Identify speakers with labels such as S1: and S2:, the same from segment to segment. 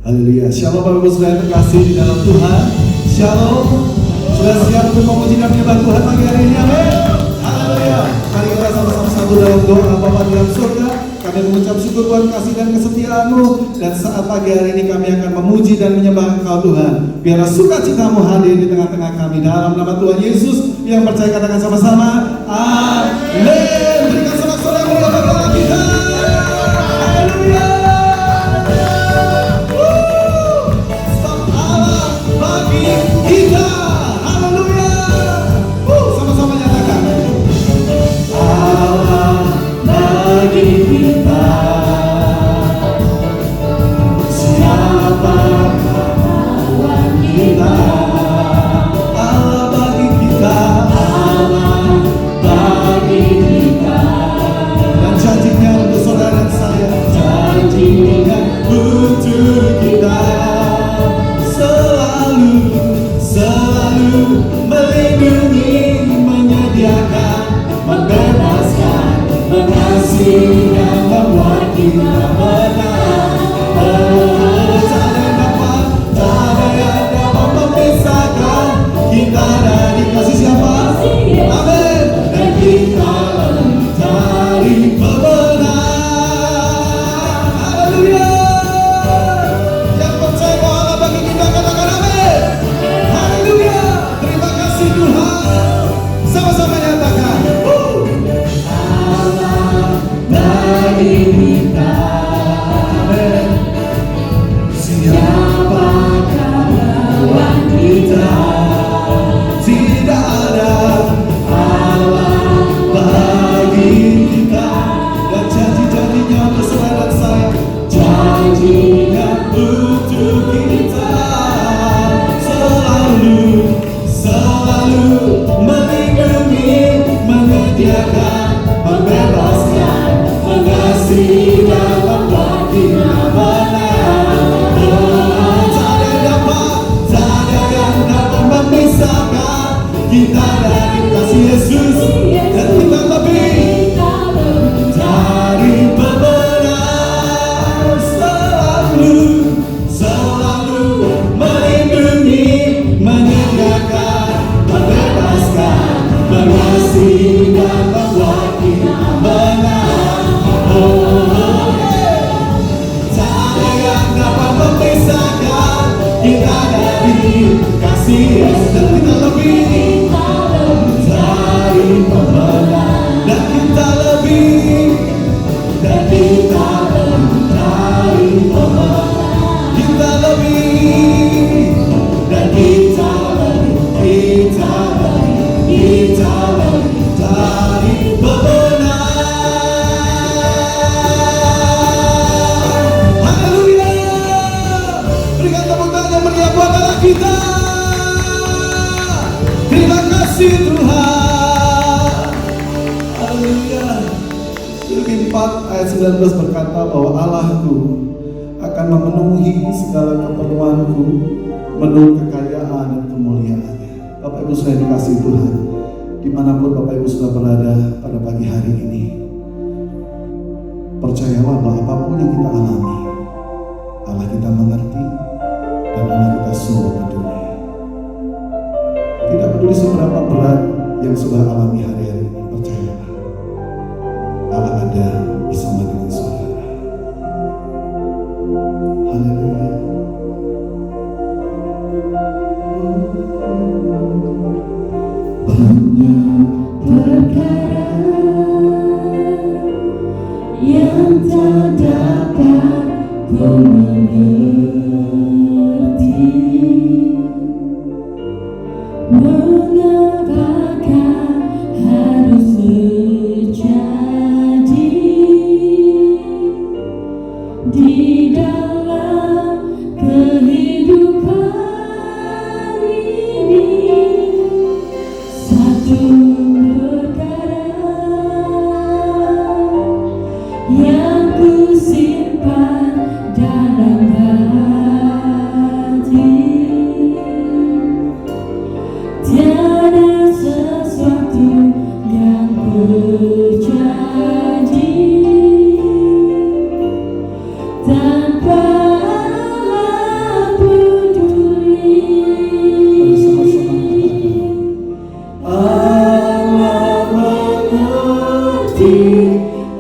S1: Haleluya. Shalom Bapak Ibu Saudara terkasih di dalam Tuhan. Shalom. Sudah siap untuk memuji dan menyembah Tuhan pagi hari ini? Amin. Haleluya. Mari kita sama-sama satu dalam doa. Bapa di dalam surga, kami mengucap syukur Tuhan kasih dan kesetiaan-Mu, dan saat pagi hari ini kami akan memuji dan menyembah Engkau Tuhan. Biarlah sukacita-Mu hadir di tengah-tengah kami dalam nama Tuhan Yesus. Yang percaya katakan sama-sama, amin. Berikan sorak-sorai yang meriah bagi Allah kita. Haleluya. Kita, haleluya. Sama-sama nyatakan. Allah bagi kita. Siapa kawan kita? Allah bagi kita. Allah bagi kita. Dan janjinya untuk saudara dan saya. Janjinya untuk kita. Selalu melindungi, menyediakan, membebaskan, mengasihi dan membuat kita menang. Tak ada yang dapat memisahkan kita dari kasih siapa? Amin. Dan kita mencari pemenang. Haleluya. Yang percaya bahwa Allah bagi kita katakan amin. Haleluya. Terima kasih Tuhan. Sama-sama nyatakan. Allah bagi kita. Amin. Siapakah lawan kita? Tidak ada. Allah bagi kita. Dan janji-janjinya untuk saudara dan saya. Janjinya untuk kita. Selalu melindungi, menyediakan, membebaskan, mengasihi dan membuat kita menang. Tak ada yang dapat memisahkan kita dari kasih Yesus, dan kita lebih dari pemenang. Selalu melindungi, menyediakan, membebaskan, mengasihi dan membuat kita menang. Tak ada yang dapat memisahkan kita dari kasih Yesus, dan kita lebih dari pemenang. Dan kita lebih dari pemenang. Kita lebih dan kita lebih dari pemenang. Haleluya. Berikan tepuk tangan yang meriah buat Allah kita. Terima kasih Tuhan. Haleluya. Filipi 4 ayat 19 berkata bahwa Allahku akan memenuhi segala keperluanku menurut kekayaan dan kemuliaannya. Bapak Ibu sudah dikasih Tuhan, dimanapun Bapak Ibu sudah berada pada pagi hari ini, percayalah bahwa apapun yang kita alami, Allah kita mengerti dan Allah kita sungguh peduli. Tidak peduli seberapa berat yang sudah alami hari-hari ini, percayalah Allah ada bersama dengan saudara. Haleluya. Banyak perkara yang tak dapat ku mengerti. Mengapakah harus terjadi?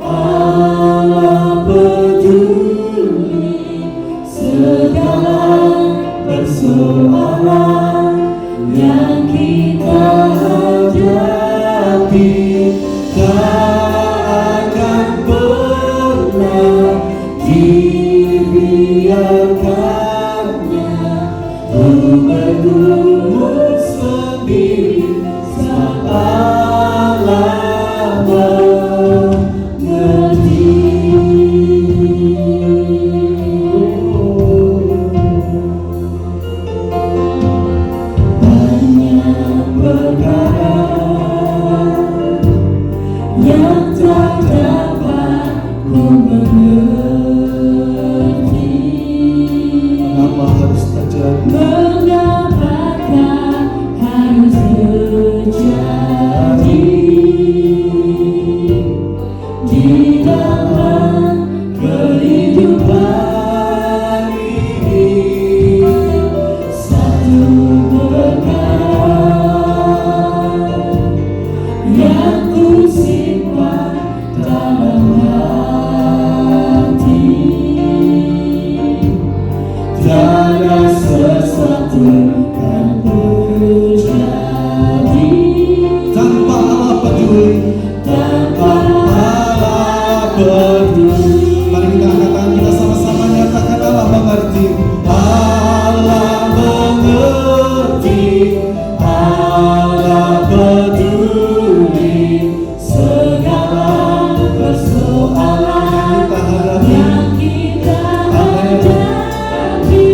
S2: Allah peduli segala persoalan yang kita hadapi, tak akan pernah dibiarkannya untuk bergumul sendiri saat Allah mengerti. Banyak perkara yang tak dapat ku mengerti.
S1: Mengapa harus terjadi?
S2: Mengapakah harus terjadi di dalam kehidupan ini? Satu perkara yang ku simpan dalam hati, tiada sesuatu yang terjadi
S1: Tanpa Allah peduli,
S2: tanpa Allah peduli.
S1: mari kita angkat tangan kita sama-sama nyatakan Allah mengerti. Allah mengerti,
S2: Allah peduli segala persoalan yang kita hadapi,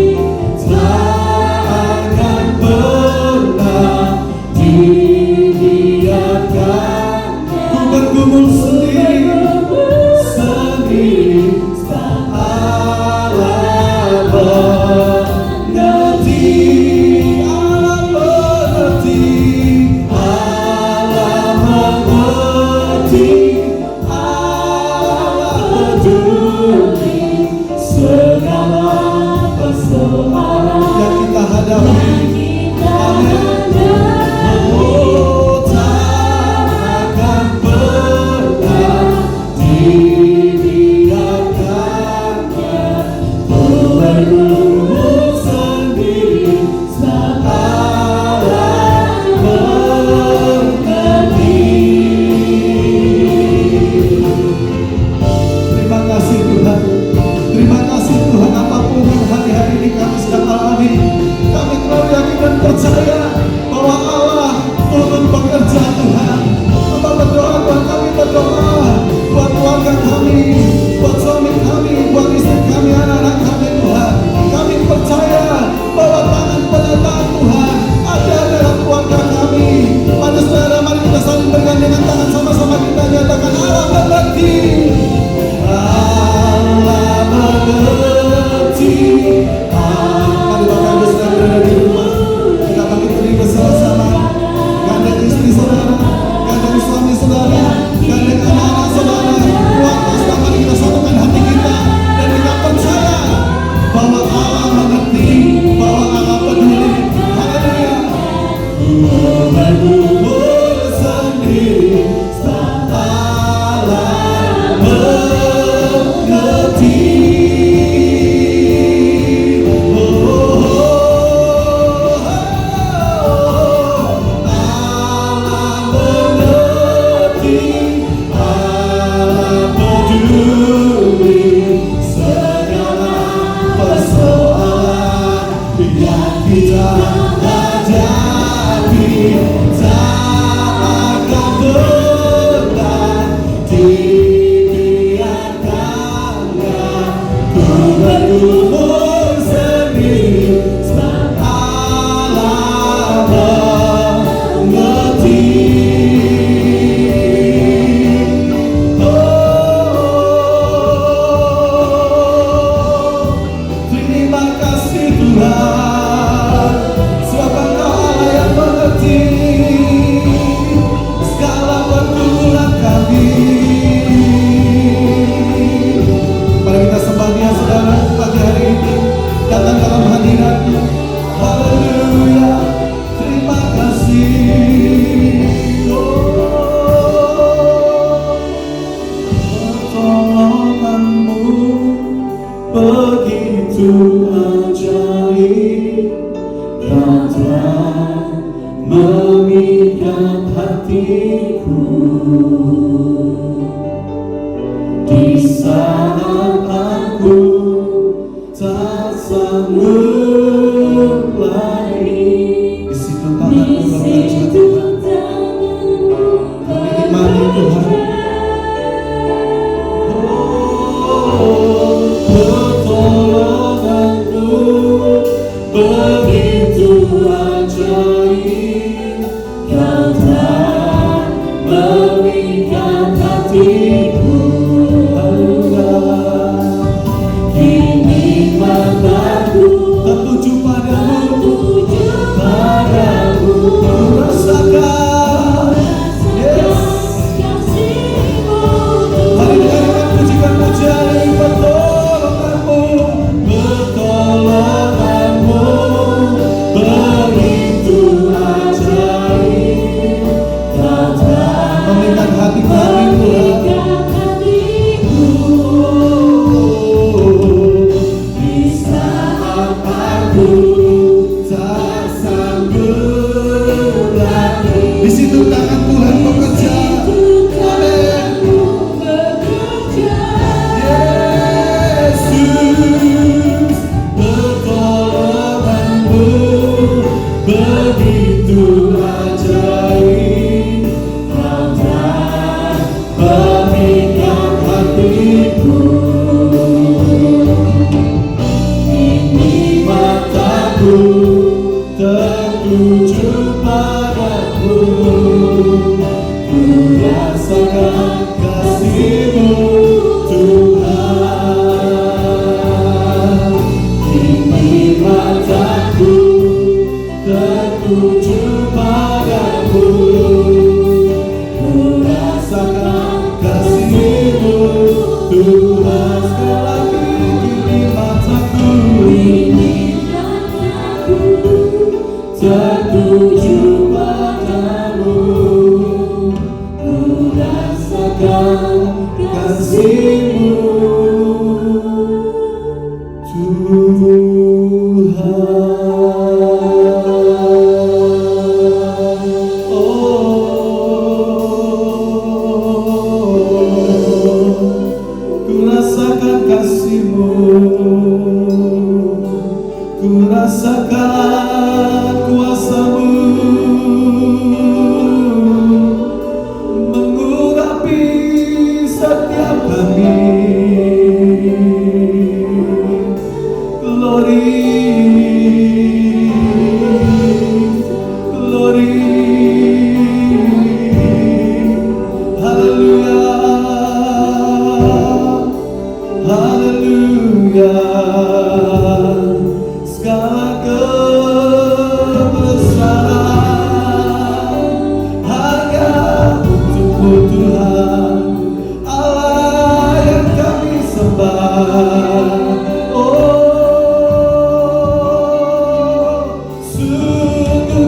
S2: tak akan pernah dibiarkannya
S1: ku bergumul sendiri
S2: saat
S1: Allah mengerti. Allah mengerti, Allah mengerti, Allah
S2: peduli segala persoalan
S1: yang kita hadapi.
S2: yang kita hadapi.
S1: Oh, tak akan pernah dibiarkannya
S2: Ku bergumul sendiri saat Allah mengerti.
S1: Terima kasih Tuhan. Terima kasih Tuhan, apapun yang hari-hari ini kami sedang alami, kami terlalu yakin dan percaya bahwa Allah turun bekerja Tuhan. Apa berdoa Tuhan, kami berdoa buat keluarga kami, buat suami kami, buat istri kami, anak-anak kami Tuhan. Kami percaya bahwa tangan penyertaan Tuhan ada dalam keluarga kami. Pada saudara, mari kita saling bergandengan tangan, sama-sama kita nyatakan Allah mengerti. Allah mengerti. Mari Bapak Ibu sedang berada di rumah, kita bangkit berdiri bersama-sama. Gandeng istri saudara, gandeng suami saudara, gandeng anak-anak saudara. Keluarga saudara, mari kita satukan hati kita dan kita percaya bahwa Allah mengerti, bahwa Allah peduli. Haleluya. Bergumul sendiri saat Allah mengerti. Allah mengerti, Allah peduli segala persoalan yang kita hadapi, tak akan pernah
S2: Ini mataku
S1: tertuju padamu, ku rasakan kasih-Mu Tuhan. Ini mataku tertuju padamu, ku rasakan kasih-Mu Tuhan. Sekali lagi, ini mataku tertuju padamu, ku rasakan kasih-Mu Tuhan. Ku rasakan kasih-Mu, ku rasakan kuasa-Mu mengurapi setiap kami. Glory, haleluya, haleluya. Segala kebesaran hanya untuk-Mu Tuhan, Allah yang kami sembah. Sungguh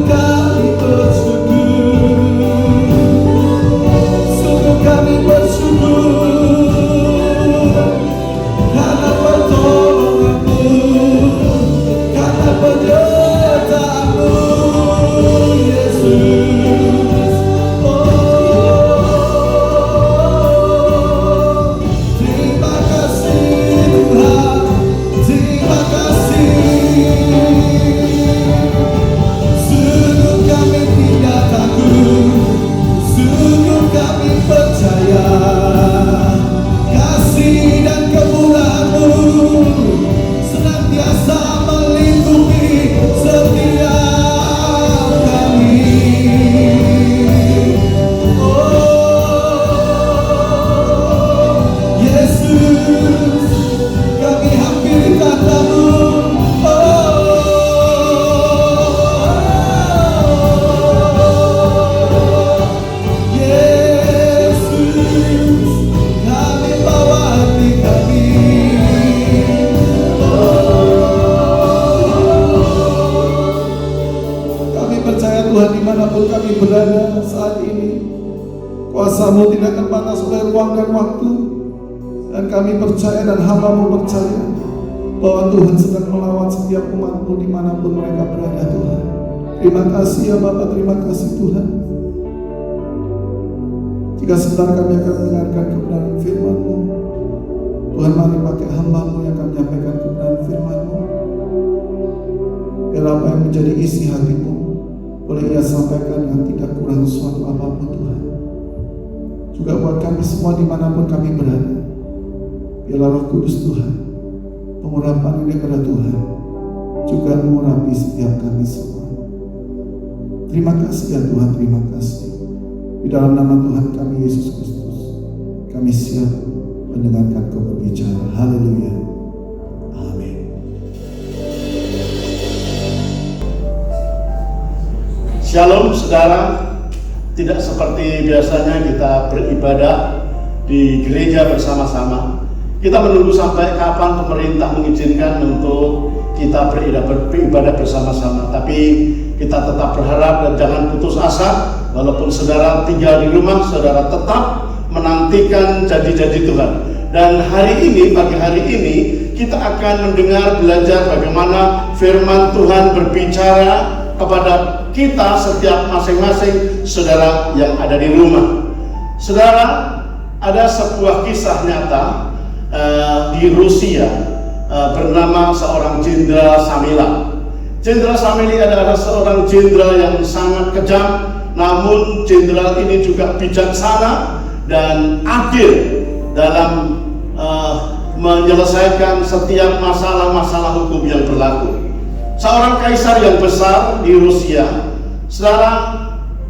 S1: kami bersyukur karena pertolongan-Mu, karena penyertaan-Mu, Yesus. Terima kasih Tuhan, terima kasih. Sungguh kami tidak takut, sungguh kami percaya kasih dan kemurahan-Mu senantiasa melindungi setiap kami. Oh Yesus, kami hampiri tahta-Mu. Tuhan, dimanapun kami berada saat ini, kuasa-Mu tidak terbatas oleh ruang dan waktu, dan kami percaya dan hamba-Mu percaya bahwa Tuhan sedang melawat setiap umat-Mu dimanapun mereka berada. Tuhan, terima kasih ya Bapa, terima kasih Tuhan. Jika sebentar kami akan mendengarkan kebenaran firman-Mu, Tuhan mari pakai hamba-Mu yang akan menyampaikan kebenaran firman-Mu, biar apa yang menjadi isi hati-Mu boleh Ia sampaikan yang tidak kurang suatu apapun Tuhan. Juga buat kami semua dimanapun kami berada, biarlah Roh Kudus Tuhan, pengurapan ini kepada Tuhan, juga mengurapi setiap kami semua. Terima kasih ya Tuhan, terima kasih. Di dalam nama Tuhan kami Yesus Kristus, kami siap mendengarkan Kau berbicara. Haleluya. Amin.
S3: Shalom saudara, tidak seperti biasanya kita beribadah di gereja bersama-sama. Kita menunggu sampai kapan pemerintah mengizinkan untuk kita beribadah bersama-sama. Tapi kita tetap berharap dan jangan putus asa. Walaupun saudara tinggal di rumah, saudara tetap menantikan janji-janji Tuhan. Dan hari ini, pagi hari ini, kita akan mendengar belajar bagaimana firman Tuhan berbicara kepada kita setiap masing-masing saudara yang ada di rumah. Saudara, ada sebuah kisah nyata di Rusia bernama seorang Jenderal Samila. Jenderal Samila adalah seorang jenderal yang sangat kejam, namun jenderal ini juga bijaksana dan adil dalam menyelesaikan setiap masalah-masalah hukum yang berlaku. Seorang kaisar yang besar di Rusia, saudara,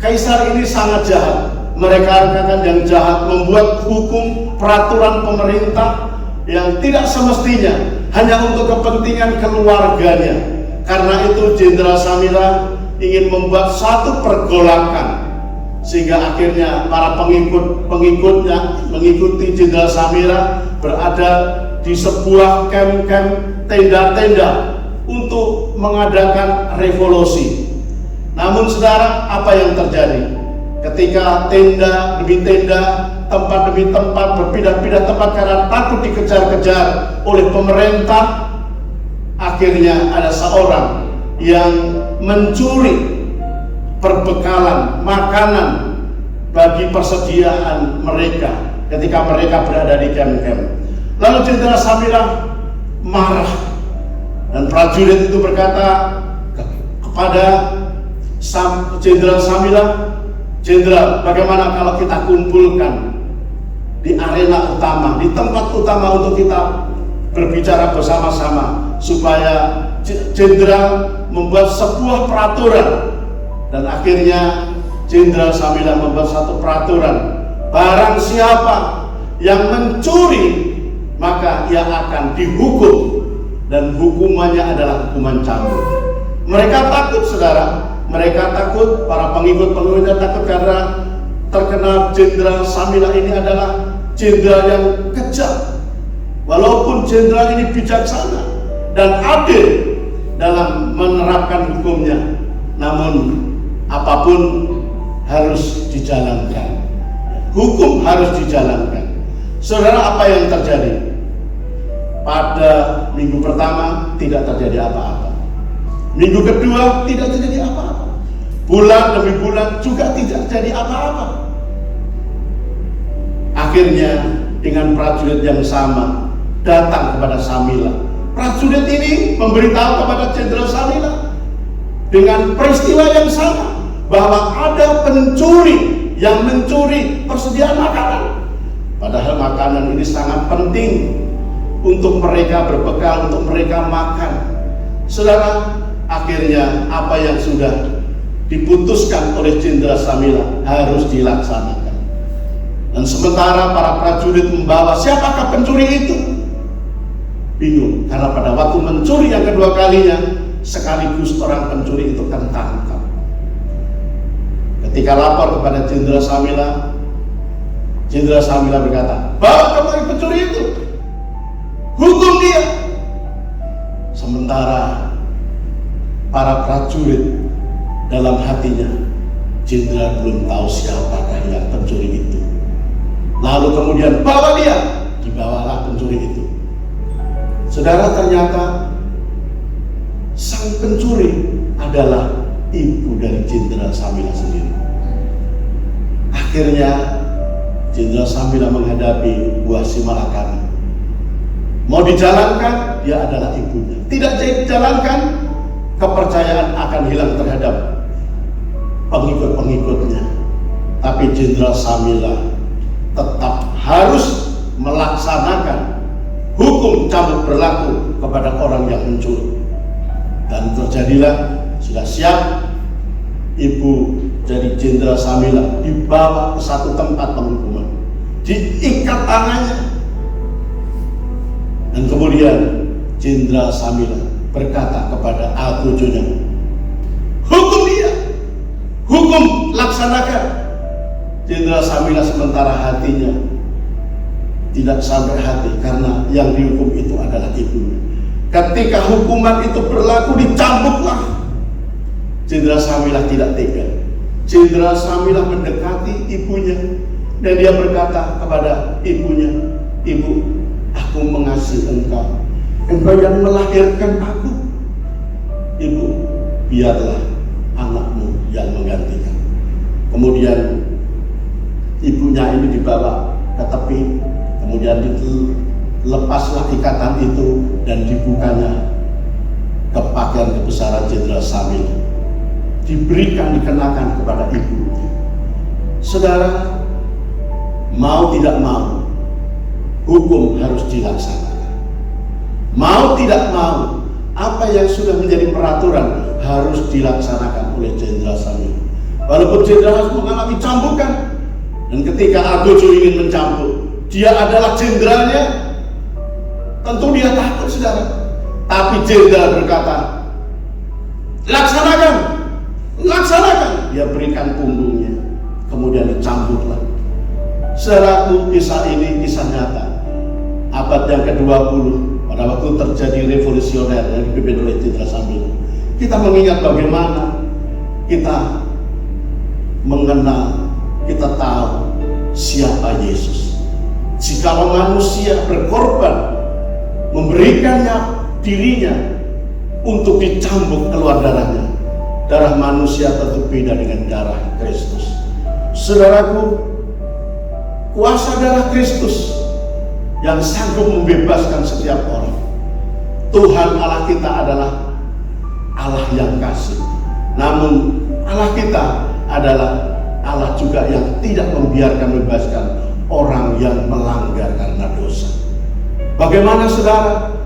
S3: kaisar ini sangat jahat. Mereka katakan yang jahat, membuat hukum peraturan pemerintah yang tidak semestinya hanya untuk kepentingan keluarganya. Karena itu Jenderal Samila ingin membuat satu pergolakan, sehingga akhirnya para pengikutnya mengikuti Jenderal Samila berada di sebuah kem-kem, tenda-tenda untuk mengadakan revolusi. Namun saudara, apa yang terjadi? Ketika tenda demi tenda, tempat demi tempat, berpindah-pindah tempat karena takut dikejar-kejar oleh pemerintah, akhirnya ada seorang yang mencuri perbekalan makanan bagi persediaan mereka ketika mereka berada di kem-kem. Lalu Jenderal Samila marah, dan prajurit itu berkata kepada Jenderal Samila, "Jenderal, bagaimana kalau kita kumpulkan di arena utama, di tempat utama untuk kita berbicara bersama-sama, supaya Jenderal membuat sebuah peraturan." Dan akhirnya Jenderal Samila membuat satu peraturan, barang siapa yang mencuri maka ia akan dihukum, dan hukumannya adalah hukuman cambuk. Mereka takut, saudara. Mereka takut, para pengikut-pengikutnya takut karena terkenal Jenderal Samila ini adalah jenderal yang kejam. Walaupun jenderal ini bijaksana dan adil dalam menerapkan hukumnya, namun apapun harus dijalankan. Hukum harus dijalankan. Saudara, apa yang terjadi? Pada minggu pertama tidak terjadi apa-apa. Minggu kedua tidak terjadi apa-apa. Bulan demi bulan juga tidak terjadi apa-apa. Akhirnya dengan prajurit yang sama datang kepada Samila. Prajurit ini memberitahu kepada Jenderal Samila dengan peristiwa yang sama, bahwa ada pencuri yang mencuri persediaan makanan. Padahal makanan ini sangat penting untuk mereka berbekal, untuk mereka makan. Saudara, akhirnya apa yang sudah diputuskan oleh Jenderal Samila harus dilaksanakan. Dan sementara para prajurit membawa siapakah pencuri itu, bingung, karena pada waktu mencuri yang kedua kalinya sekaligus orang pencuri itu tertangkap. Ketika lapor kepada Jenderal Samila, Jenderal Samila berkata, "Bawa kembali pencuri itu, hukum dia." Sementara para prajurit dalam hatinya, jenderal belum tahu siapakah yang pencuri itu. Lalu kemudian bawa dia, dibawalah pencuri itu. Saudara, ternyata sang pencuri adalah ibu dari Jenderal Samila sendiri. Akhirnya Jenderal Samila menghadapi buah si malakama. Mau dijalankan, dia adalah ibunya. Tidak dijalankan, kepercayaan akan hilang terhadap pengikut-pengikutnya. Tapi Jenderal Samila tetap harus melaksanakan hukum cambuk berlaku kepada orang yang mencuri. Dan terjadilah, sudah siap, ibu dari Jenderal Samila dibawa ke satu tempat penghukuman, diikat tangannya, dan kemudian Jenderal Samila berkata kepada cucunya, "Hukum dia, hukum laksanakan." Jenderal Samila sementara hatinya tidak sampai hati, karena yang dihukum itu adalah ibunya. Ketika hukuman itu berlaku, dicambuklah. Jenderal Samila tidak tega. Jenderal Samila mendekati ibunya, dan dia berkata kepada ibunya, "Ibu, aku mengasihi engkau. Engkau yang melahirkan aku. Ibu, biarlah anakmu yang menggantikan." Kemudian ibunya ini dibawa ke tepi, kemudian dilepaslah ikatan itu dan dibukanya ke pakaian kebesaran Jenderal Samila, dikenakan kepada ibunya. Saudara, mau tidak mau, hukum harus dilaksanakan. Mau tidak mau, apa yang sudah menjadi peraturan harus dilaksanakan oleh Jenderal Samila. Walaupun Jenderal harus mengalami cambukan, dan ketika Agojo ingin mencambuk, dia adalah jenderalnya, tentu dia takut, saudara. Tapi Jenderal berkata, laksanakan, laksanakan. Dia berikan punggungnya, kemudian dicambuklah. Saudaraku, kisah ini kisah nyata. Abad yang ke-20, pada waktu terjadi revolusioner yang dipimpin oleh Jenderal Samila, kita mengingat bagaimana kita mengenal, kita tahu siapa Yesus. Jikalau manusia berkorban, memberikannya dirinya untuk dicambuk keluar darahnya, darah manusia tentu beda dengan darah Kristus. Saudaraku, kuasa darah Kristus yang sanggup membebaskan setiap orang. Tuhan Allah kita adalah Allah yang kasih, namun Allah kita adalah Allah juga yang tidak membiarkan membebaskan orang yang melanggar karena dosa. Bagaimana, saudara?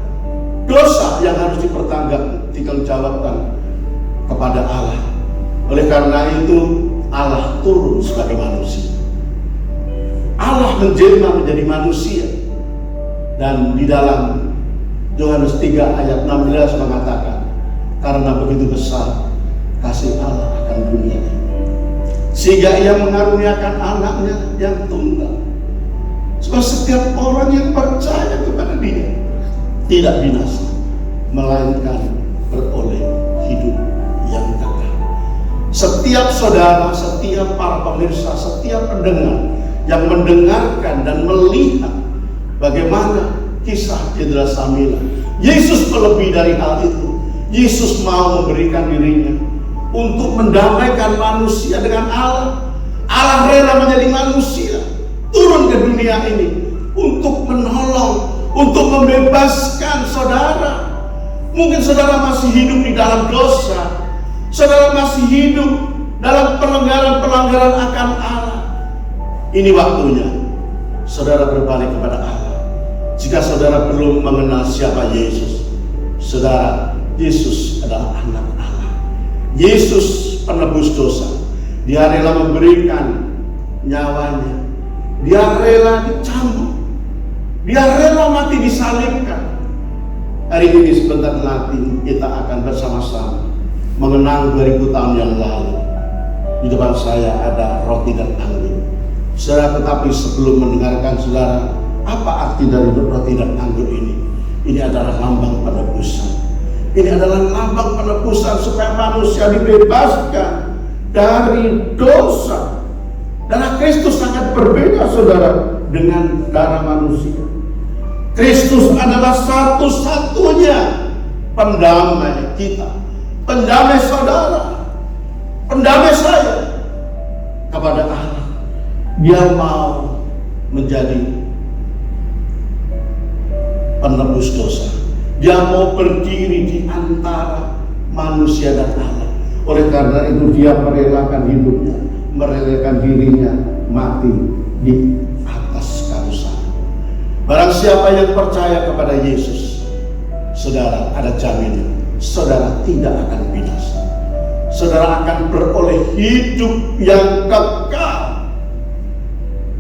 S3: Dosa yang harus dipertanggungjawabkan kepada Allah. Oleh karena itu Allah turun sebagai manusia. Allah menjelma menjadi manusia. Dan di dalam Yohanes 3 ayat 16 mengatakan, karena begitu besar kasih Allah akan dunia ini, sehingga ia mengaruniakan anaknya yang tunggal, supaya setiap orang yang percaya kepada dia tidak binasa, melainkan beroleh hidup yang kekal. Setiap saudara, setiap para pemirsa, setiap pendengar yang mendengarkan dan melihat bagaimana kisah Jenderal Samila, Yesus lebih dari hal itu. Yesus mau memberikan dirinya untuk mendamaikan manusia dengan Allah. Allah rela menjadi manusia, turun ke dunia ini untuk menolong, untuk membebaskan saudara. Mungkin saudara masih hidup di dalam dosa, saudara masih hidup dalam pelanggaran-pelanggaran akan Allah. Ini waktunya saudara berbalik kepada Allah. Jika saudara belum mengenal siapa Yesus, saudara, Yesus adalah anak Allah. Yesus penebus dosa. Dia rela memberikan nyawanya. Dia rela dicambuk. Dia rela mati disalibkan. Hari ini sebentar lagi kita akan bersama-sama mengenang 2000 tahun yang lalu. Di depan saya ada roti dan anggur. Saudara, tetapi sebelum mendengarkan saudara, apa arti dari roti dan anggur ini? Ini adalah lambang penebusan. Ini adalah lambang penebusan supaya manusia dibebaskan dari dosa. Darah Kristus sangat berbeda, saudara, dengan darah manusia. Kristus adalah satu-satunya pendamai kita, pendamai saudara, pendamai saya kepada Allah. Dia mau menjadi penebus dosa. Dia mau berdiri di antara manusia dan Allah. Oleh karena itu dia merelakan hidupnya, merelakan dirinya mati di atas kayu salib. Barang siapa yang percaya kepada Yesus, saudara, ada jaminan, saudara tidak akan binasa. Saudara akan beroleh hidup yang kekal.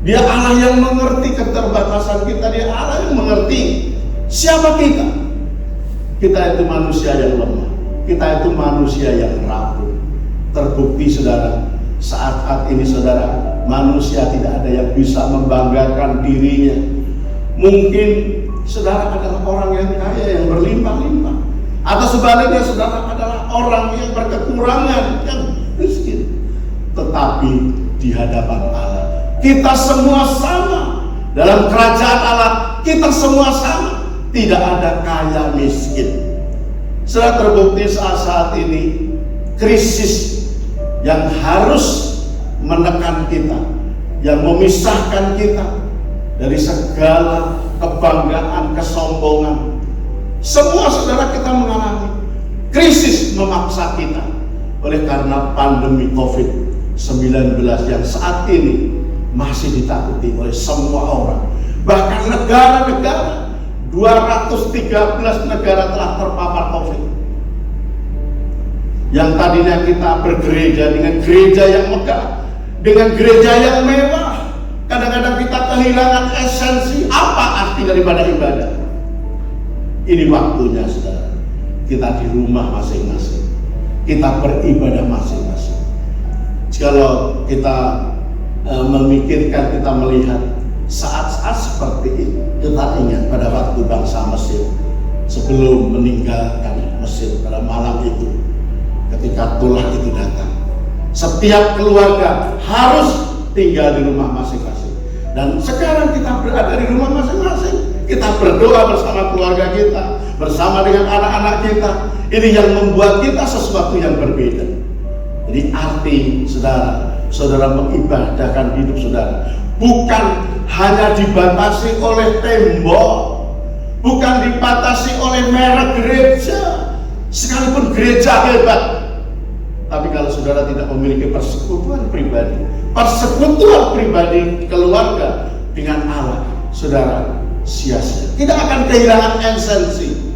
S3: Dia Allah yang mengerti keterbatasan kita, dia Allah yang mengerti siapa kita. Kita itu manusia yang lemah, kita itu manusia yang rapuh. Terbukti saudara, saat ini saudara, manusia tidak ada yang bisa membanggakan dirinya. Mungkin saudara adalah orang yang kaya, yang berlimpah-limpah, atau sebaliknya saudara adalah orang yang berkekurangan, yang miskin. Tetapi di hadapan Allah, kita semua sama. Dalam kerajaan Allah, kita semua sama. Tidak ada kaya miskin. Sudah terbukti saat ini krisis yang harus menekan kita, yang memisahkan kita dari segala kebanggaan, kesombongan. Semua saudara kita mengalami krisis memaksa kita oleh karena pandemi COVID-19 yang saat ini masih ditakuti oleh semua orang. Bahkan negara-negara 213 negara telah terpapar COVID. Yang tadinya kita bergereja dengan gereja yang megah, dengan gereja yang mewah, kadang-kadang kita kehilangan esensi apa arti daripada ibadah. Ini waktunya, saudara, kita di rumah masing-masing, kita beribadah masing-masing. Kalau kita memikirkan, kita melihat saat-saat seperti ini, kita ingat pada waktu bangsa Mesir sebelum meninggalkan Mesir pada malam itu, ketika tulah itu datang, setiap keluarga harus tinggal di rumah masing-masing. Dan sekarang kita berada di rumah masing-masing, kita berdoa bersama keluarga kita, bersama dengan anak-anak kita. Ini yang membuat kita sesuatu yang berbeda. Jadi arti saudara mengibadahkan hidup saudara bukan hanya dibatasi oleh tembok, bukan dibatasi oleh merek gereja, sekalipun gereja hebat. Tapi kalau saudara tidak memiliki persekutuan pribadi keluarga dengan Allah, saudara sia-sia, tidak akan kehilangan esensi.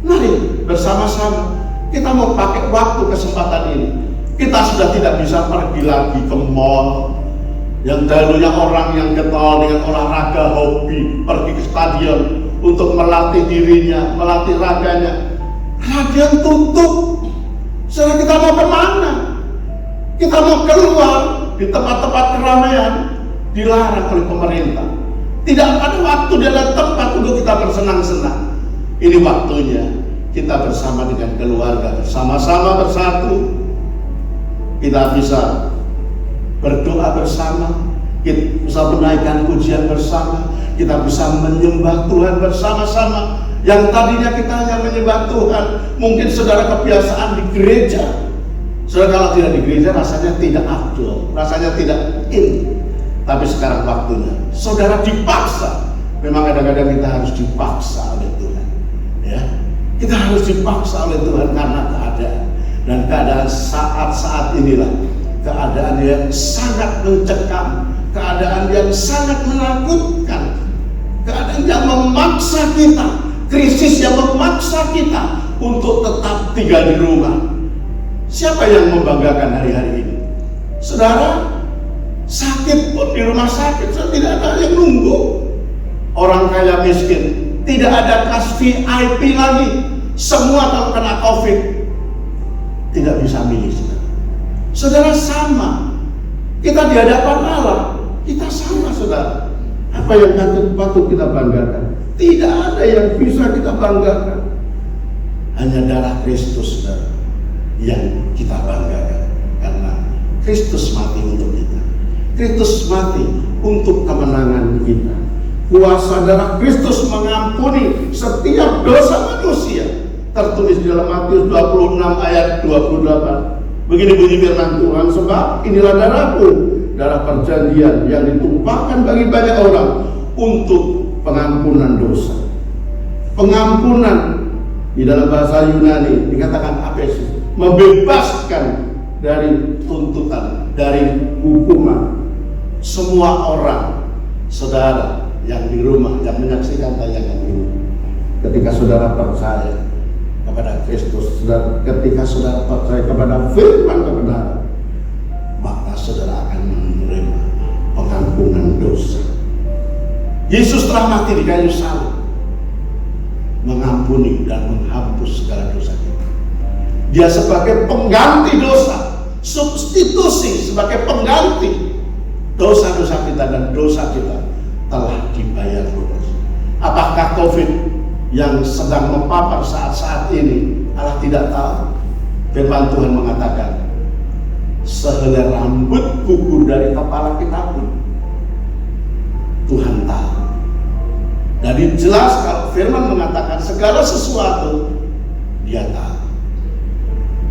S3: Mari bersama-sama kita mau pakai waktu kesempatan ini. Kita sudah tidak bisa pergi lagi ke mall yang dahulunya orang yang getol dengan olahraga hobi, pergi ke stadion untuk melatih dirinya, melatih raganya. Stadion tutup. Saudara, kita mau kemana? Kita mau keluar di tempat-tempat keramaian, dilarang oleh pemerintah. Tidak ada waktu dan tempat untuk kita bersenang-senang. Ini waktunya kita bersama dengan keluarga, bersama-sama bersatu. Kita bisa berdoa bersama, kita bisa menaikkan pujian bersama, kita bisa menyembah Tuhan bersama-sama. Yang tadinya kita hanya menyembah Tuhan, mungkin saudara kebiasaan di gereja. Saudara kalau tidak di gereja rasanya tidak afdol, rasanya tidak in. Tapi sekarang waktunya saudara dipaksa. Memang kadang-kadang kita harus dipaksa oleh Tuhan, ya. Kita harus dipaksa oleh Tuhan karena keadaan. Dan keadaan saat-saat inilah keadaan yang sangat mencekam, keadaan yang sangat menakutkan, keadaan yang memaksa kita, krisis yang memaksa kita untuk tetap tinggal di rumah. Siapa yang membanggakan hari-hari ini? Saudara, sakit pun di rumah sakit, tidak ada yang nunggu. Orang kaya miskin, tidak ada kelas VIP lagi. Semua kalau kena COVID tidak bisa milih, saudara. Saudara, sama. Kita di hadapan Allah, kita sama, saudara. Apa yang patut kita banggakan? Tidak ada yang bisa kita banggakan. Hanya darah Kristus, saudara, yang kita banggakan. Karena Kristus mati untuk kita. Kristus mati untuk kemenangan kita. Kuasa darah Kristus mengampuni setiap dosa manusia. Tertulis di dalam Matius 26 ayat 28. Begini bunyi firman Tuhan, sebab inilah darahku, darah perjanjian yang ditumpahkan bagi banyak orang untuk pengampunan dosa. Pengampunan di dalam bahasa Yunani dikatakan apesis, membebaskan dari tuntutan, dari hukuman. Semua orang, saudara yang di rumah, yang menyaksikan tayangan ini, ketika saudara percaya kepada Kristus, ketika saudara percaya kepada firman kebenaran, maka saudara akan menerima pengampunan dosa. Yesus telah mati di kayu salib, mengampuni dan menghapus segala dosa kita. Dia sebagai pengganti dosa, substitusi sebagai pengganti dosa-dosa kita, dan dosa kita telah dibayar lunas. Apakah COVID yang sedang mempapar saat-saat ini Allah tidak tahu? Firman Tuhan mengatakan, sehelai rambut gugur dari kepala kita pun Tuhan tahu. Jadi jelas kalau firman mengatakan segala sesuatu Dia tahu.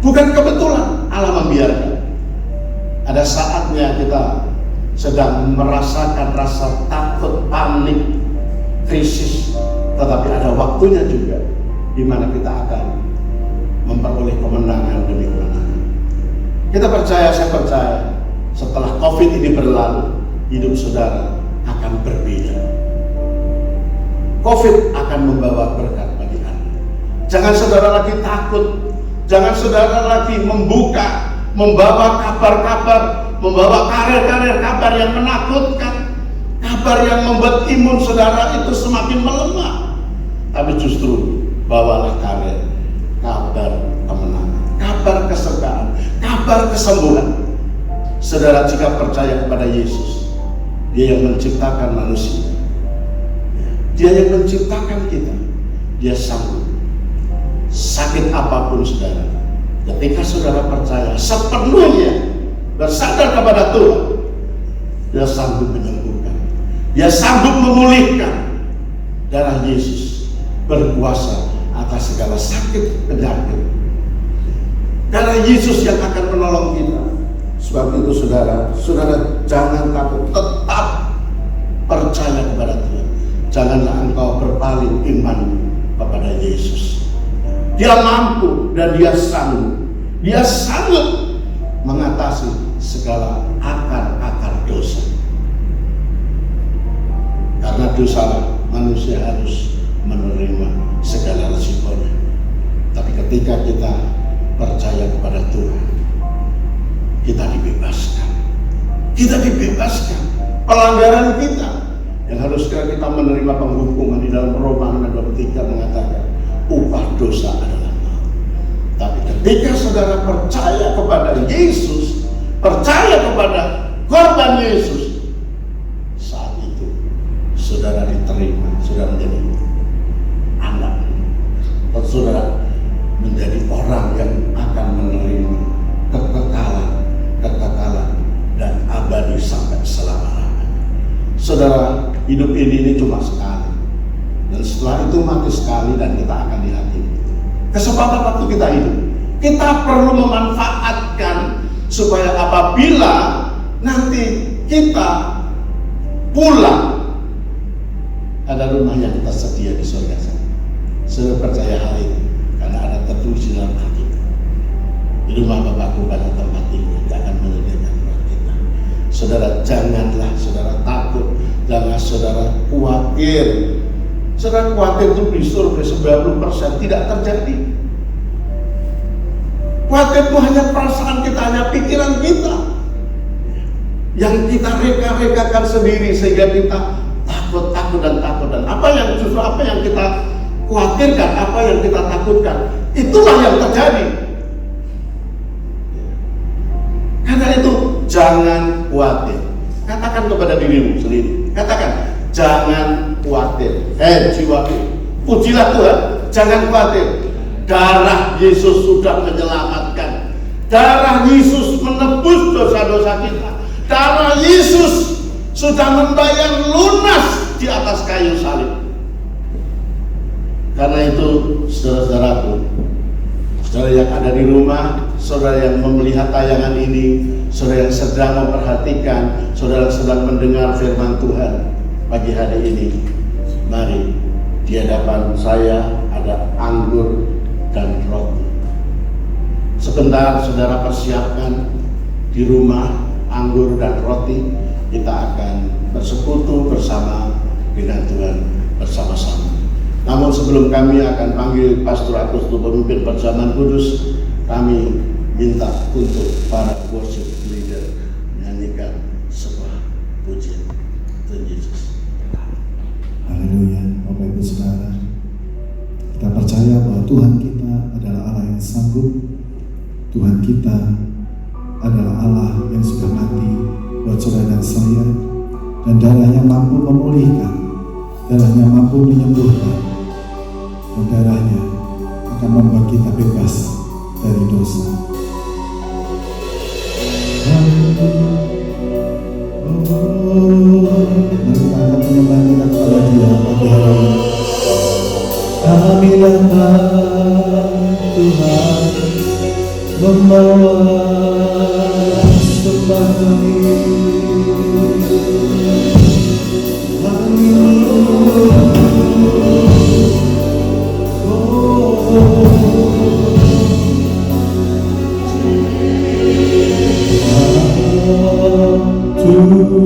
S3: Bukan kebetulan Allah membiarkan. Ada saatnya kita sedang merasakan rasa takut, panik, krisis. Tetapi ada waktunya juga di mana kita akan memperoleh kemenangan demi kemenangan. Kita percaya, saya percaya, setelah COVID ini berlalu, hidup saudara akan berbeda. COVID akan membawa berkat bagi Anda. Jangan saudara lagi takut, jangan saudara lagi membawa kabar-kabar, membawa karir-karir kabar yang menakutkan, kabar yang membuat imun saudara itu semakin melemah. Tapi justru bawalah kabar kemenangan, kabar kesertaan, kabar kesembuhan. Saudara jika percaya kepada Yesus, Dia yang menciptakan manusia, Dia yang menciptakan kita, Dia sanggup. Sakit apapun saudara, ketika saudara percaya sepenuhnya bersandar kepada Tuhan, Dia sanggup menyembuhkan, Dia sanggup memulihkan. Darah Yesus berkuasa atas segala sakit penyakit. Darah Yesus yang akan menolong kita. Sebab itu saudara jangan takut, tetap percaya kepada Tuhan. Janganlah engkau berpaling iman kepada Yesus. Dia mampu dan Dia sanggup. Dia sanggup mengatasi segala akar-akar dosa. Karena dosalah manusia harus menerima segala resikonya. Tapi ketika kita percaya kepada Tuhan, kita dibebaskan. Kita dibebaskan. Pelanggaran kita yang harusnya kita menerima penghukuman, di dalam Roma 6:23 mengatakan upah dosa adalah maut. Tapi ketika saudara percaya kepada Yesus, percaya kepada korban Yesus, saat itu saudara diterima, saudara menjadi anak, dan saudara menjadi orang yang akan menerima kekekalan dan abadi sampai selama-lamanya. Saudara, hidup ini cuma sekali, dan setelah itu mati sekali dan kita akan dihakimi. Kesempatan waktu kita hidup, kita perlu memanfaatkan supaya apabila nanti kita pulang, ada rumah yang tersedia di surga sana. Saudara percaya hal itu, karena ada tertulis dalam Alkitab, di rumah Bapakku banyak tempat tinggal, Dia akan menyediakan buat kita. Saudara, janganlah saudara takut, jangan saudara khawatir. Saudara khawatir itu di surga 90% tidak terjadi. Khawatir itu hanya perasaan kita, hanya pikiran kita yang kita reka-rekakan sendiri sehingga kita takut dan apa yang kita khawatirkan, apa yang kita takutkan, itulah yang terjadi. Karena itu jangan khawatir. Katakan kepada dirimu sendiri, katakan jangan khawatir. Jiwaku, pujilah Tuhan, jangan khawatir. Darah Yesus sudah menyelamatkan. Darah Yesus menebus dosa-dosa kita. Darah Yesus sudah membayar lunas di atas kayu salib. Karena itu saudara-saudaraku, saudara yang ada di rumah, saudara yang melihat tayangan ini, saudara yang sedang memperhatikan, saudara yang sedang mendengar firman Tuhan pagi hari ini, mari di hadapan saya ada anggur dan roti. Sebentar saudara persiapkan di rumah anggur dan roti, kita akan bersekutu bersama dengan Tuhan bersama-sama. Namun sebelum kami akan panggil Pastor Agus untuk memimpin perjamuan kudus, kami minta untuk para worship leader menyanyikan sebuah pujian Tuhan Yesus.
S1: Haleluya, Bapak Ibu Saudara. Kita percaya bahwa Tuhan kita adalah Allah yang sanggup. Tuhan kita adalah Allah yang sudah mati buat saudara dan saya, dan darahnya mampu memulihkan, darahnya mampu menyembuhkan, dan darahnya akan membuat kita bebas dari dosa. Mari kita akan menyembah kita kepada Dia pagi hari ini. Kami datang Tuhan, membawa sembah kami. Tuhanku,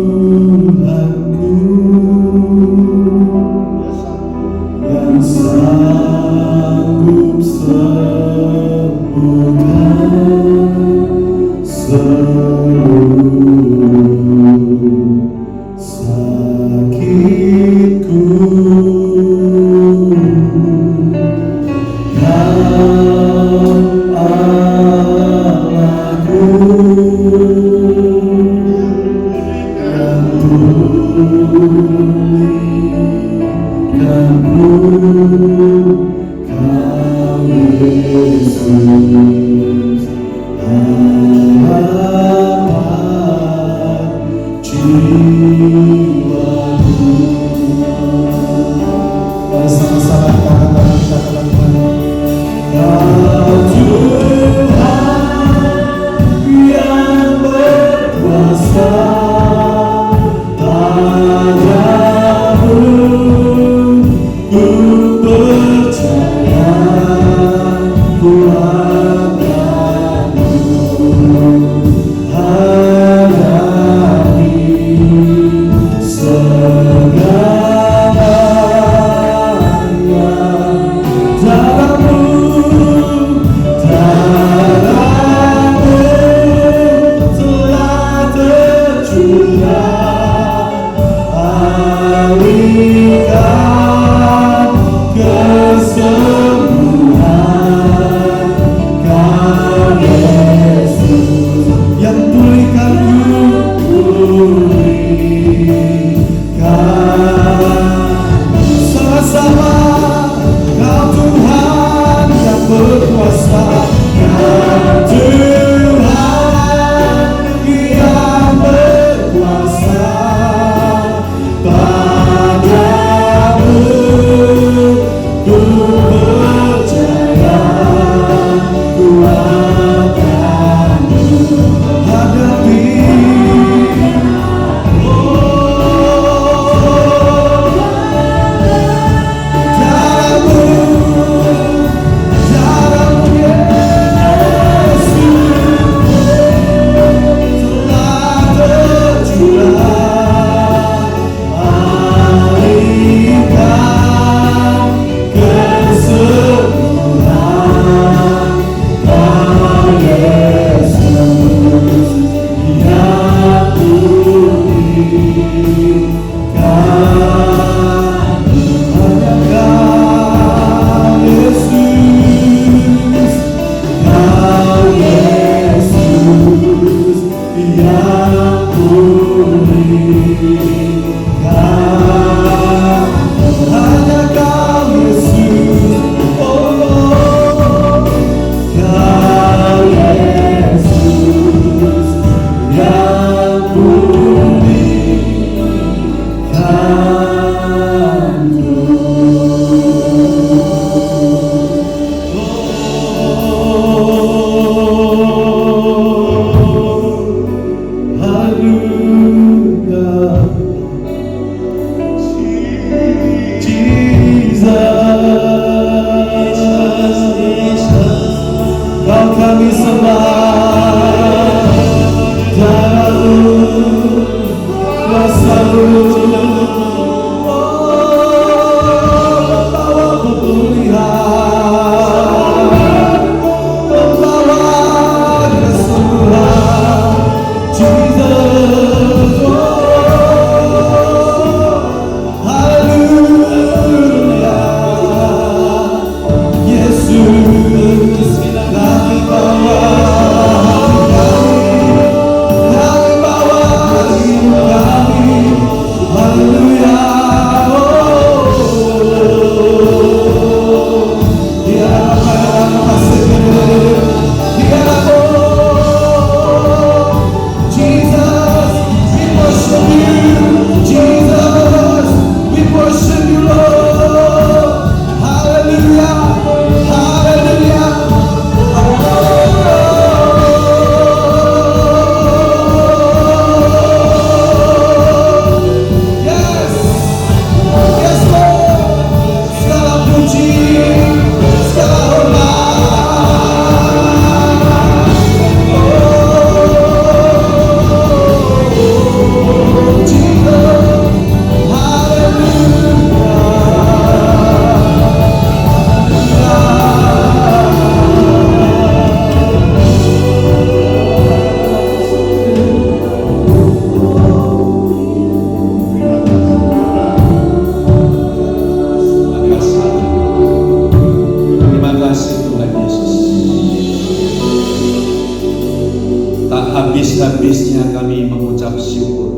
S2: habis-habisnya kami mengucap syukur.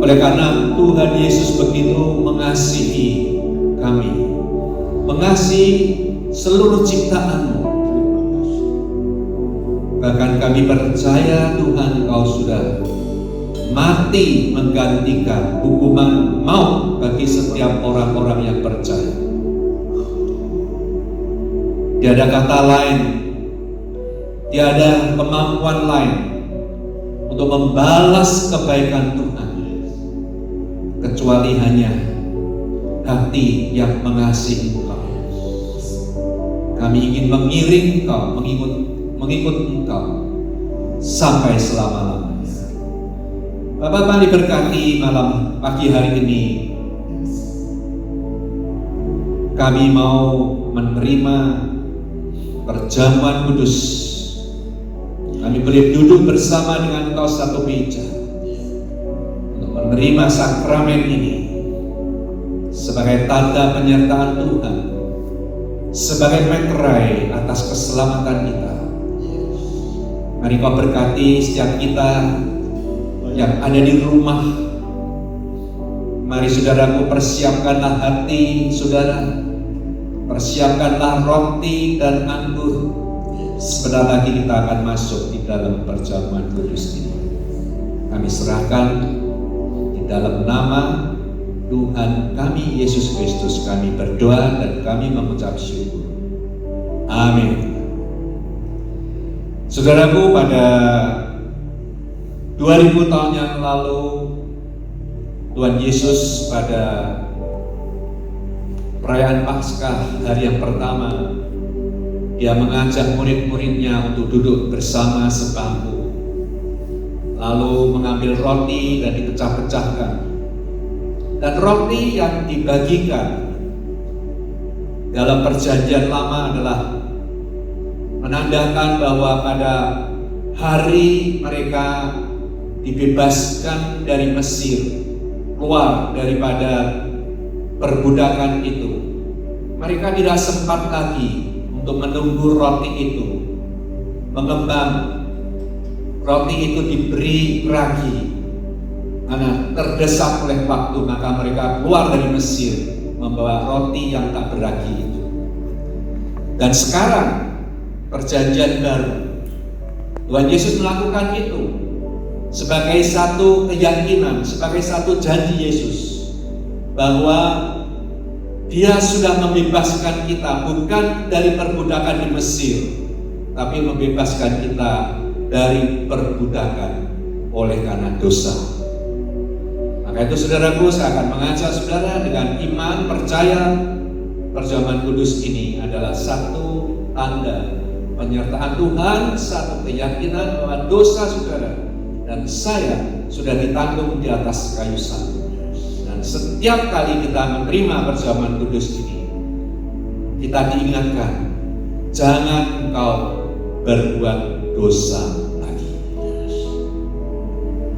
S2: Oleh karena Tuhan Yesus begitu mengasihi kami, mengasihi seluruh ciptaan-Mu. Bahkan kami percaya Tuhan, Engkau sudah mati menggantikan hukuman maut bagi setiap orang-orang yang percaya. Tiada kata lain, tiada kemampuan lain untuk membalas kebaikan Tuhan kecuali hanya hati yang mengasihi Engkau. Kami ingin mengiring Engkau, mengikut Engkau sampai selama-lamanya. Bapak mari berkati malam pagi hari ini. Kami mau menerima perjamuan kudus. Kami boleh duduk bersama dengan Engkau satu meja untuk menerima sakramen ini sebagai tanda penyertaan Tuhan, sebagai meterai atas keselamatan kita. Mari Kau berkati setiap kita yang ada di rumah. Mari saudaraku, persiapkanlah hati saudara, persiapkanlah roti dan anggur. Sebentar lagi kita akan masuk di dalam perjamuan kudus ini. Kami serahkan di dalam nama Tuhan kami Yesus Kristus. Kami berdoa dan kami mengucap syukur. Amin. Saudaraku, pada 2000 tahun yang lalu Tuhan Yesus pada perayaan Paskah hari yang pertama, Dia mengajak murid-muridnya untuk duduk bersama sebangku, lalu mengambil roti dan dipecah-pecahkan. Dan roti yang dibagikan dalam perjanjian lama adalah menandakan bahwa pada hari mereka dibebaskan dari Mesir, keluar daripada perbudakan itu, mereka tidak sempat lagi untuk menunggu roti itu mengembang. Roti itu diberi ragi karena terdesak oleh waktu, maka mereka keluar dari Mesir membawa roti yang tak beragi itu. Dan sekarang perjanjian baru, Tuhan Yesus melakukan itu sebagai satu keyakinan, sebagai satu janji Yesus bahwa Dia sudah membebaskan kita bukan dari perbudakan di Mesir, tapi membebaskan kita dari perbudakan oleh karena dosa. Maka itu saudaraku, saya akan mengajak saudara dengan iman, percaya perjamuan kudus ini adalah satu tanda penyertaan Tuhan, satu keyakinan bahwa dosa saudara dan saya sudah ditanggung di atas kayu salib. Dan setiap kali kita menerima perjamuan kudus ini, kita diingatkan, jangan engkau berbuat dosa lagi.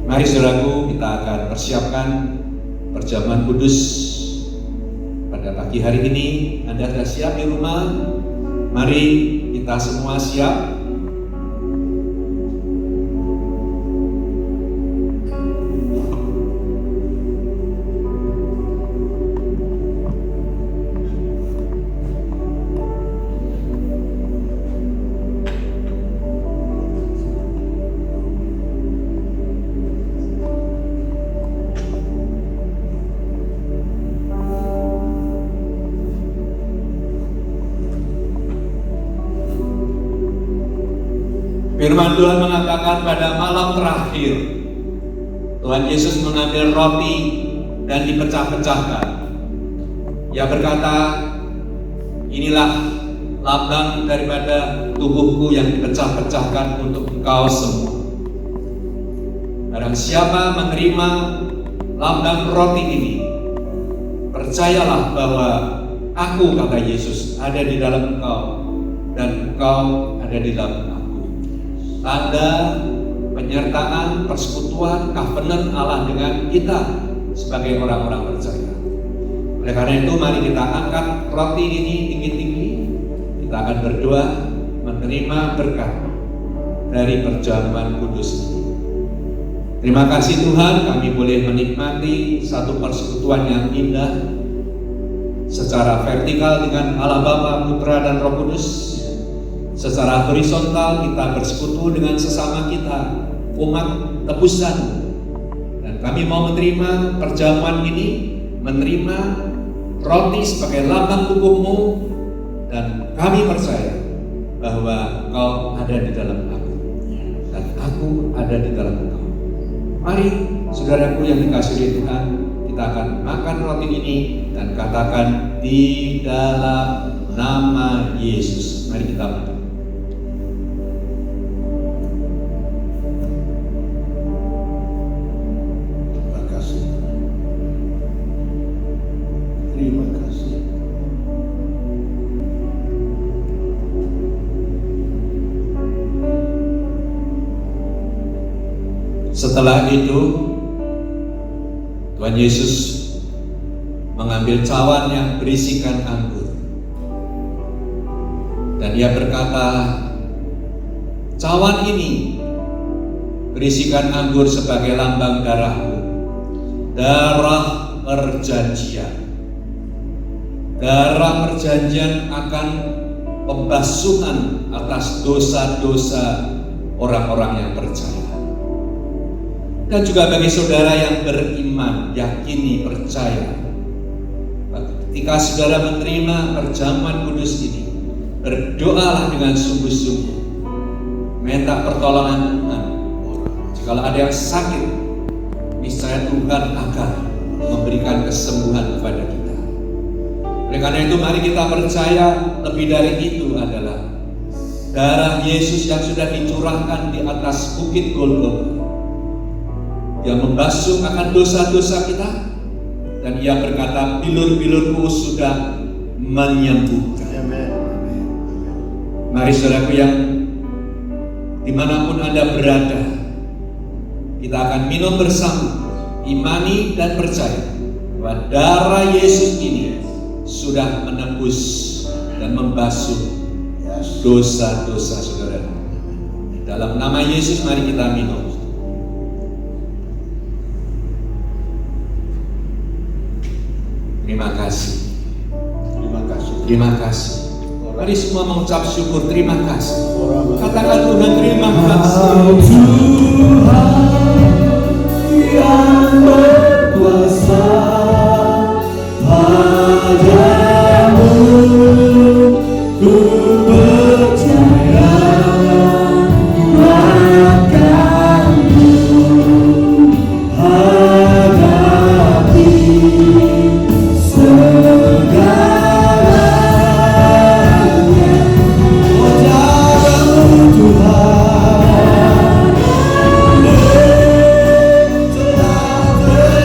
S2: Mari saudaraku, kita akan persiapkan perjamuan kudus pada pagi hari ini. Anda sudah siap di rumah? Mari kita semua siap. Firman Tuhan mengatakan pada malam terakhir Tuhan Yesus mengambil roti dan dipecah-pecahkan. Ia berkata, inilah lambang daripada tubuhku yang dipecah-pecahkan untuk engkau semua. Barang siapa menerima lambang roti ini, percayalah bahwa aku, kata Yesus, ada di dalam engkau dan engkau ada di dalam aku. Tanda penyertaan, persekutuan, covenant Allah dengan kita sebagai orang-orang percaya. Oleh karena itu, mari kita angkat roti ini tinggi-tinggi. Kita akan berdoa menerima berkat dari perjamuan kudus ini. Terima kasih Tuhan, kami boleh menikmati satu persekutuan yang indah secara vertikal dengan Allah Bapa, Putra, dan Roh Kudus. Secara horizontal kita bersekutu dengan sesama kita, umat tebusan. Dan kami mau menerima perjamuan ini, menerima roti sebagai lambang tubuh-Mu, dan kami percaya bahwa Engkau ada di dalam aku dan aku ada di dalam Engkau. Mari saudaraku yang dikasihi Tuhan, kita akan makan roti ini dan katakan di dalam nama Yesus. Mari kita makan.
S3: Terima kasih. Terima kasih.
S2: Setelah itu Tuhan Yesus mengambil cawan yang berisikan anggur dan Ia berkata, cawan ini berisikan anggur sebagai lambang darah-Mu, darah perjanjian. Darah perjanjian akan pembasuhan atas dosa-dosa orang-orang yang percaya. Dan juga bagi saudara yang beriman, yakini, percaya, ketika saudara menerima perjamuan kudus ini, berdoalah dengan sungguh-sungguh, minta pertolongan Tuhan. Jikalau ada yang sakit, niscaya Tuhan akan memberikan kesembuhan kepada kita. Oleh karena itu mari kita percaya, lebih dari itu adalah darah Yesus yang sudah dicurahkan di atas bukit Golgota, yang membasuh akan dosa-dosa kita, dan Ia berkata, bilur-bilurku sudah menyembuhkan. Mari saudaraku yang dimanapun Anda berada, kita akan minum bersama, imani dan percaya bahwa darah Yesus ini sudah menebus dan membasuh dosa-dosa saudara. Dalam nama Yesus mari kita minum. Terima kasih.
S3: Terima kasih.
S2: Terima kasih. Mari semua mengucap syukur, terima kasih. Katakan Tuhan terima kasih.
S1: Tuhan yang berkuasa, padamu ku percaya, akanmu hadapi segalanya. Oh jagamu Tuhan, telah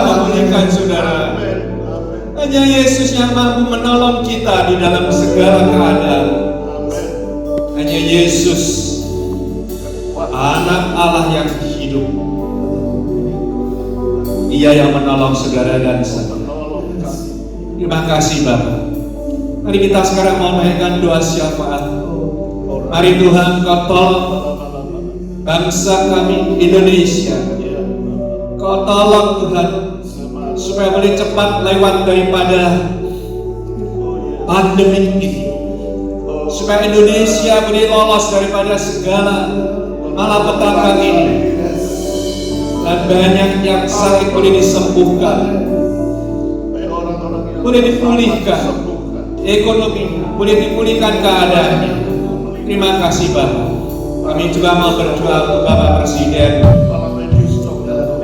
S2: memulihkan saudara. Hanya Yesus yang mampu menolong kita di dalam segala keadaan. Hanya Yesus, Anak Allah yang hidup. Ia yang menolong saudara dan saya. Terima kasih Bapak. Mari kita sekarang mau naikkan doa syafaat. Mari Tuhan Kau tolong bangsa kami Indonesia. Kau tolong Tuhan supaya boleh cepat lewat daripada pandemi ini, supaya Indonesia boleh lolos daripada segala malapetaka ini, dan banyak yang sakit boleh disembuhkan, boleh dipulihkan ekonomi, boleh dipulihkan keadaannya. Terima kasih Bapak. Kami juga mau berdoa untuk Bapak Presiden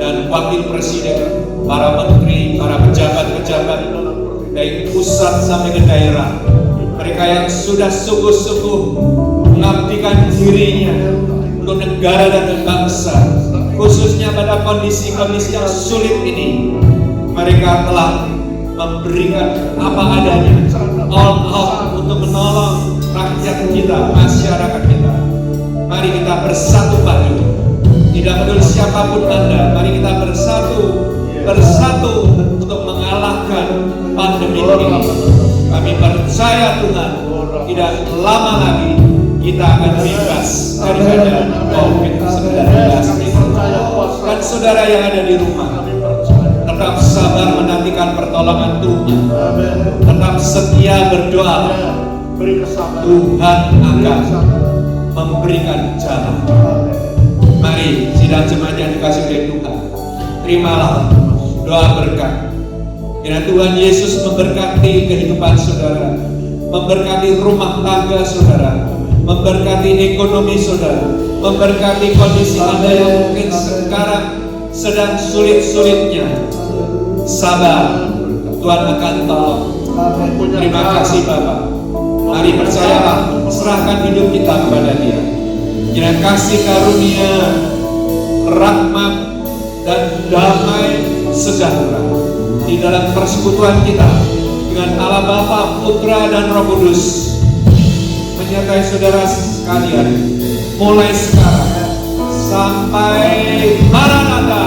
S2: dan Wakil Presiden, para menteri, para pejabat-pejabat dari pusat sampai ke daerah, mereka yang sudah sungguh-sungguh mengabdikan dirinya untuk negara dan bangsa, khususnya pada kondisi-kondisi yang sulit ini. Mereka telah memberikan apa adanya, all out untuk menolong rakyat kita, masyarakat kita. Mari kita bersatu padu, tidak peduli siapapun Anda. Mari kita bersatu untuk mengalahkan pandemi ini. Kami percaya Tuhan, tidak lama lagi kita akan bebas daripada COVID-19 itu. Dan saudara yang ada di rumah, tetap sabar menantikan pertolongan Tuhan. Tetap setia berdoa. Tuhan akan memberikan jalan. Mari sidang jemaat yang dikasih oleh Tuhan, terimalah doa berkat. Kiranya Tuhan Yesus memberkati kehidupan saudara, memberkati rumah tangga saudara, memberkati ekonomi saudara, memberkati kondisi Anda yang mungkin sekarang sedang sulit-sulitnya. Sabar, Tuhan akan tolong. Terima kasih Bapak. Mari percayalah, serahkan hidup kita kepada Dia. Kiranya kasih karunia, rahmat dan damai sejahtera di dalam persekutuan kita dengan Allah Bapa, Putra dan Roh Kudus menyertai saudara sekalian mulai sekarang sampai Maranatha.